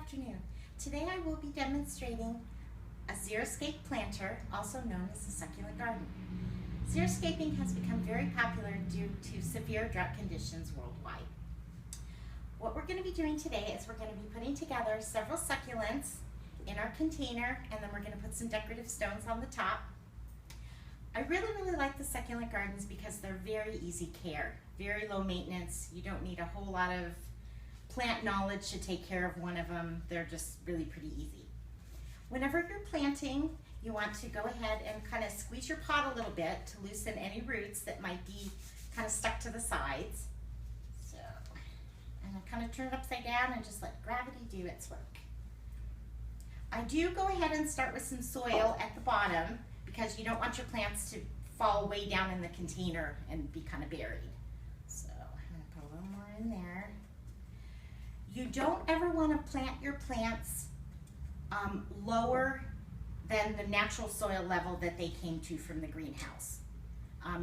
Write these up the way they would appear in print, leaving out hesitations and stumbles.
afternoon. Today I will be demonstrating a xeriscape planter, also known as the succulent garden. Xeriscaping has become very popular due to severe drought conditions worldwide. What we're going to be doing today is we're going to be putting together several succulents in our container, and then we're going to put some decorative stones on the top. I really like the succulent gardens because they're very easy care, very low maintenance. You don't need a whole lot of plant knowledge to take care of one of them. They're just really pretty easy. Whenever you're planting, you want to go ahead and kind of squeeze your pot a little bit to loosen any roots that might be kind of stuck to the sides. So, and I kind of turn it upside down and just let gravity do its work. I do go ahead and start with some soil at the bottom because you don't want your plants to fall way down in the container and be kind of buried. So I'm going to put a little more in there. You don't ever want to plant your plants lower than the natural soil level that they came to from the greenhouse.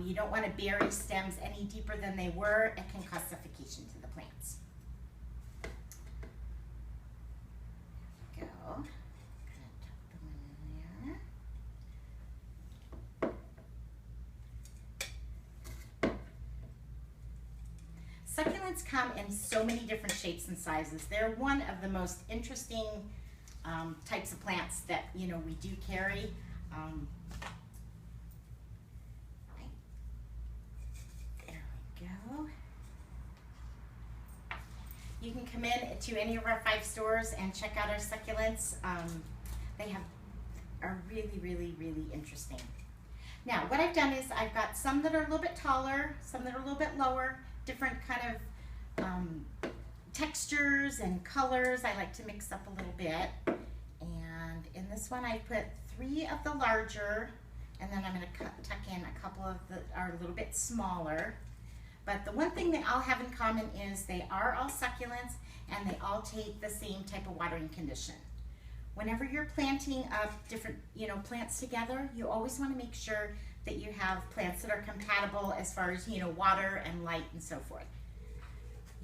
You don't want to bury stems any deeper than they were. It can cause suffocation to the plants. There we go. Succulents come in so many different shapes and sizes. They're one of the most interesting types of plants that we do carry. There we go. You can come in to any of our 5 stores and check out our succulents. They are really interesting. Now, what I've done is I've got some that are a little bit taller, some that are a little bit lower, different kind of textures and colors. I like to mix up a little bit. And in this one I put 3 of the larger, and then I'm going to tuck in a couple of that are a little bit smaller. But the one thing they all have in common is they are all succulents and they all take the same type of watering condition. Whenever you're planting up different plants together, you always want to make sure that you have plants that are compatible as far as water and light and so forth.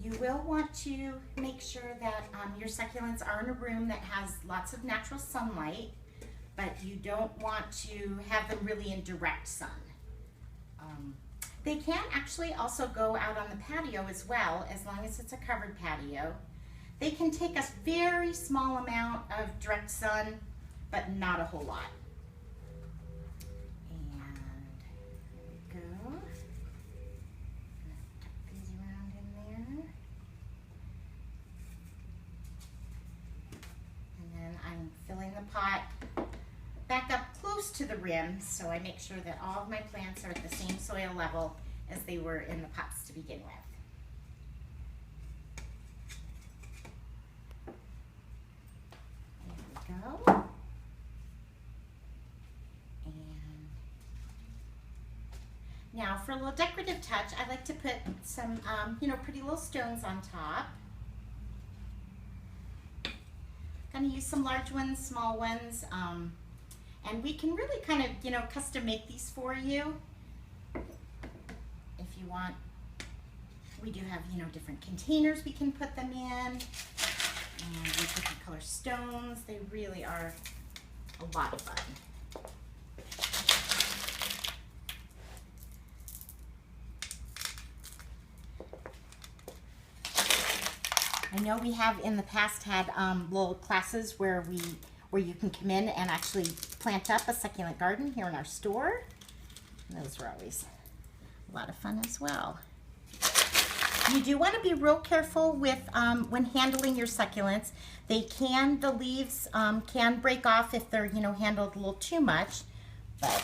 You will want to make sure that your succulents are in a room that has lots of natural sunlight, but you don't want to have them really in direct sun. They can actually also go out on the patio as well, as long as it's a covered patio. They can take a very small amount of direct sun, but not a whole lot. And there we go. Tuck these around in there. And then I'm filling the pot back up close to the rim, so I make sure that all of my plants are at the same soil level as they were in the pots to begin with. Go. And now for a little decorative touch, I like to put some pretty little stones on top. Gonna use some large ones, small ones, and we can really kind of custom make these for you if you want. We do have different containers we can put them in. And we different color stones. They really are a lot of fun. I know we have in the past had little classes where you can come in and actually plant up a succulent garden here in our store. And those were always a lot of fun as well. You do want to be real careful with when handling your succulents. The leaves can break off if they're handled a little too much, but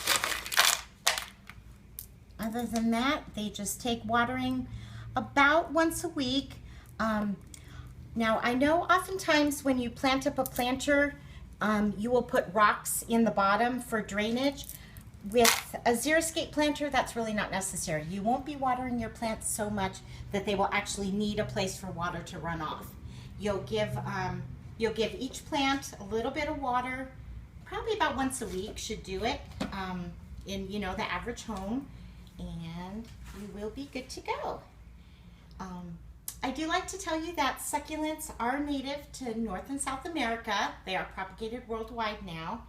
other than that, they just take watering about once a week. Now I know oftentimes when you plant up a planter, you will put rocks in the bottom for drainage. With a xeriscape planter, that's really not necessary. You won't be watering your plants so much that they will actually need a place for water to run off. You'll give each plant a little bit of water, probably about once a week should do it, in the average home, and you will be good to go. I do like to tell you that succulents are native to North and South America. They are propagated worldwide now.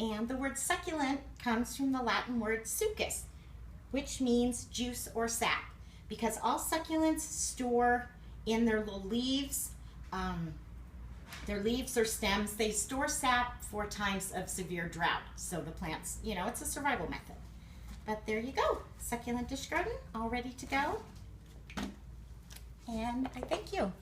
And the word succulent comes from the Latin word succus, which means juice or sap, because all succulents store in their little leaves, or stems, they store sap for times of severe drought. So the plants, it's a survival method. But there you go, succulent dish garden, all ready to go. And I thank you.